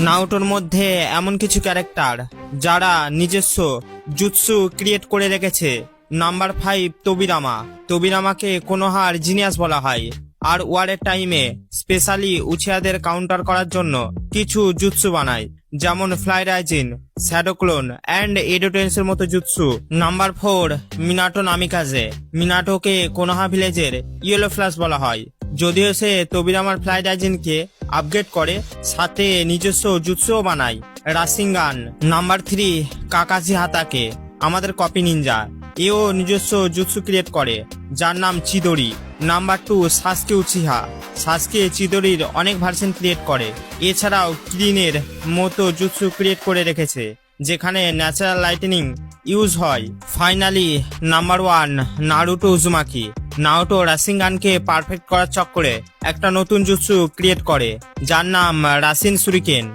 নারুটোর মধ্যে এমন কিছু ক্যারেক্টার যারা নিজস্ব জুৎসু ক্রিয়েট করে রেখেছে। নাম্বার 5, তোবিরামা। তোবিরামাকে কোনোহার জিনিয়াস বলা হয়, আর ওয়ারের টাইমে স্পেশালি উচিয়াদের কাউন্টার করার জন্য কিছু জুৎসু বানায়, যেমন fly Raijin, shadow clone and এডোটেন্সের মতো জুৎসু। Number 4, Minato Namikaze. মিনাটোকে কোনোহা ভিলেজের ইয়েলো ফ্ল্যাশ বলা হয়, যদিও সে তোবিরামার ফ্লাই রাইজিনকে আপগ্রেড করে, সাথে নিজস্ব জুৎসুও বানায়, রাসিঙ্গান। নাম্বার 3, কাকাজি হাতাকে, আমাদের কপি নিনজা। এও নিজস্ব জুৎসু ক্রিয়েট করে, যার নাম চিদোরি। Number 2, সাসকে Uchiha. সাসকে চিদোরির অনেক ভার্সন ক্রিয়েট করে, এছাড়াও কিরিনের মতো জুৎসু ক্রিয়েট করে রেখেছে, যেখানে ন্যাচারাল লাইটেনিং ইউজ হয়। Finally number 1, Naruto Uzumaki. Naruto রাসিঙ্গানকে পারফেক্ট করার চক্করে একটা নতুন জুৎসু ক্রিয়েট করে, যার নাম রাসিন সুরিকেন।